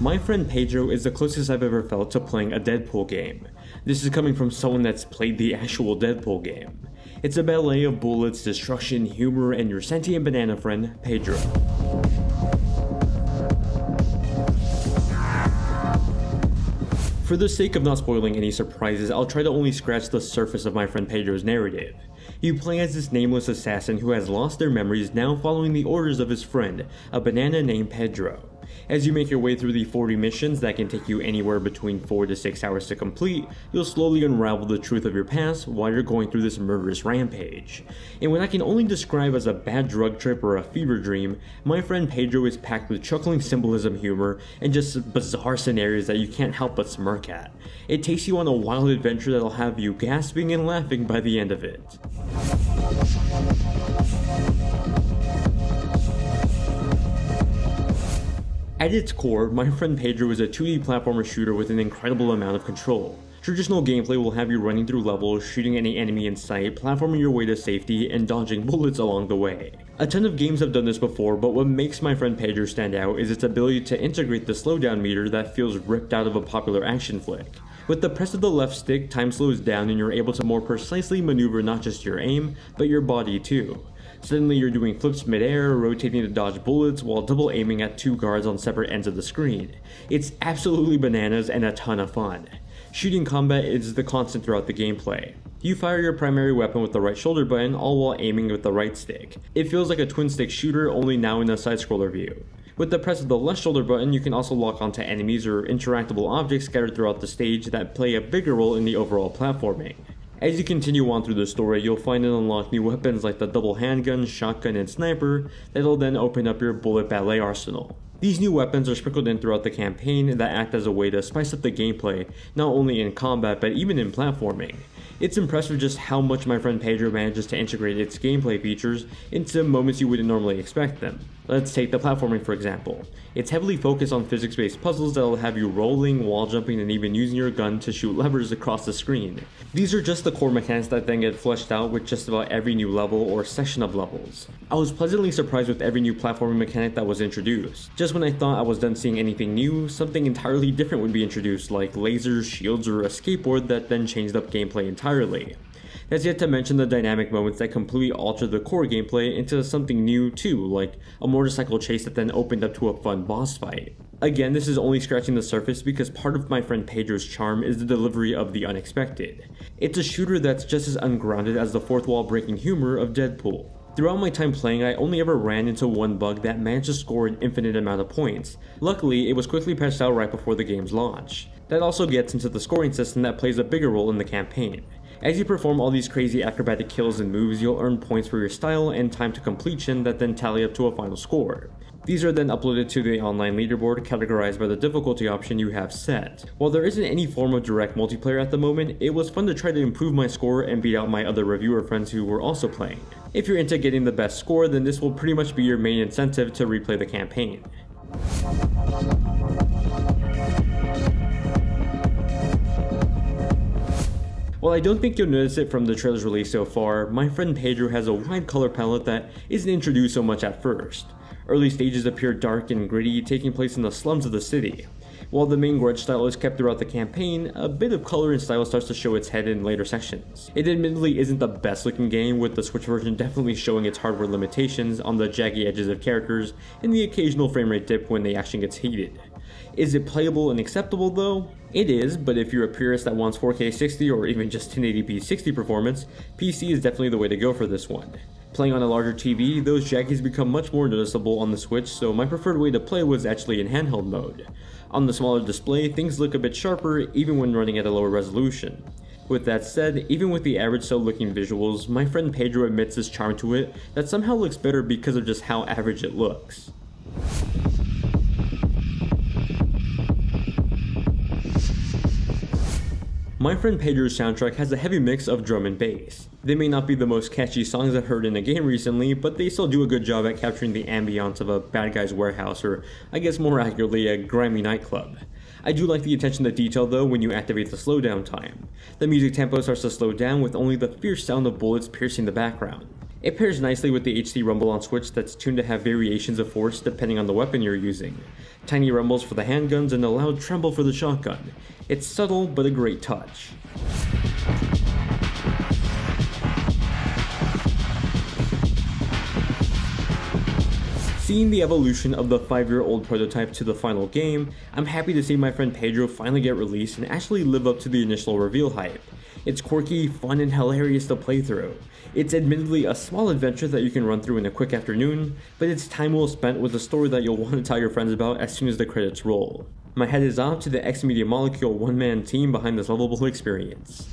My friend Pedro is the closest I've ever felt to playing a Deadpool game. This is coming from someone that's played the actual Deadpool game. It's a ballet of bullets, destruction, humor, and your sentient banana friend, Pedro. For the sake of not spoiling any surprises, I'll try to only scratch the surface of my friend Pedro's narrative. You play as this nameless assassin who has lost their memories now following the orders of his friend, a banana named Pedro. As you make your way through the 40 missions that can take you anywhere between 4 to 6 hours to complete, you'll slowly unravel the truth of your past while you're going through this murderous rampage. In what I can only describe as a bad drug trip or a fever dream, my friend Pedro is packed with chuckling symbolism, humor, and just bizarre scenarios that you can't help but smirk at. It takes you on a wild adventure that'll have you gasping and laughing by the end of it. At its core, my friend Pedro is a 2D platformer shooter with an incredible amount of control. Traditional gameplay will have you running through levels, shooting any enemy in sight, platforming your way to safety, and dodging bullets along the way. A ton of games have done this before, but what makes my friend Pedro stand out is its ability to integrate the slowdown meter that feels ripped out of a popular action flick. With the press of the left stick, time slows down and you're able to more precisely maneuver not just your aim, but your body too. Suddenly you're doing flips mid-air, rotating to dodge bullets while double aiming at 2 guards on separate ends of the screen. It's absolutely bananas and a ton of fun. Shooting combat is the constant throughout the gameplay. You fire your primary weapon with the right shoulder button, all while aiming with the right stick. It feels like a twin-stick shooter, only now in a side-scroller view. With the press of the left shoulder button, you can also lock onto enemies or interactable objects scattered throughout the stage that play a bigger role in the overall platforming. As you continue on through the story, you'll find and unlock new weapons like the double handgun, shotgun, and sniper that'll then open up your bullet ballet arsenal. These new weapons are sprinkled in throughout the campaign that act as a way to spice up the gameplay, not only in combat but even in platforming. It's impressive just how much my friend Pedro manages to integrate its gameplay features into moments you wouldn't normally expect them. Let's take the platforming for example. It's heavily focused on physics-based puzzles that'll have you rolling, wall jumping, and even using your gun to shoot levers across the screen. These are just the core mechanics that then get fleshed out with just about every new level or section of levels. I was pleasantly surprised with every new platforming mechanic that was introduced. Just when I thought I was done seeing anything new, something entirely different would be introduced, like lasers, shields, or a skateboard that then changed up gameplay entirely. That's yet to mention the dynamic moments that completely alter the core gameplay into something new too, like a motorcycle chase that then opened up to a fun boss fight. Again, this is only scratching the surface because part of my friend Pedro's charm is the delivery of the unexpected. It's a shooter that's just as ungrounded as the fourth wall breaking humor of Deadpool. Throughout my time playing, I only ever ran into one bug that managed to score an infinite amount of points. Luckily, it was quickly patched out right before the game's launch. That also gets into the scoring system that plays a bigger role in the campaign. As you perform all these crazy acrobatic kills and moves, you'll earn points for your style and time to completion that then tally up to a final score. These are then uploaded to the online leaderboard categorized by the difficulty option you have set. While there isn't any form of direct multiplayer at the moment, it was fun to try to improve my score and beat out my other reviewer friends who were also playing. If you're into getting the best score, then this will pretty much be your main incentive to replay the campaign. While I don't think you'll notice it from the trailers released so far, my friend Pedro has a wide color palette that isn't introduced so much at first. Early stages appear dark and gritty, taking place in the slums of the city. While the main grudge style is kept throughout the campaign, a bit of color and style starts to show its head in later sections. It admittedly isn't the best looking game, with the Switch version definitely showing its hardware limitations on the jaggy edges of characters and the occasional frame rate dip when the action gets heated. Is it playable and acceptable though? It is, but if you're a purist that wants 4K 60 or even just 1080p 60 performance, PC is definitely the way to go for this one. Playing on a larger TV, those jaggies become much more noticeable on the Switch, so my preferred way to play was actually in handheld mode. On the smaller display, things look a bit sharper even when running at a lower resolution. With that said, even with the average so looking visuals, my friend Pedro admits this charm to it that somehow looks better because of just how average it looks. My friend Pedro's soundtrack has a heavy mix of drum and bass. They may not be the most catchy songs I've heard in a game recently, but they still do a good job at capturing the ambiance of a bad guy's warehouse, or I guess more accurately, a grimy nightclub. I do like the attention to detail though when you activate the slowdown time. The music tempo starts to slow down with only the fierce sound of bullets piercing the background. It pairs nicely with the HC rumble on Switch that's tuned to have variations of force depending on the weapon you're using. Tiny rumbles for the handguns and a loud tremble for the shotgun. It's subtle but a great touch. Seeing the evolution of the 5-year-old prototype to the final game, I'm happy to see my friend Pedro finally get released and actually live up to the initial reveal hype. It's quirky, fun, and hilarious to play through. It's admittedly a small adventure that you can run through in a quick afternoon, but it's time well spent with a story that you'll want to tell your friends about as soon as the credits roll. My head is off to the X Media Molecule one-man team behind this lovable experience.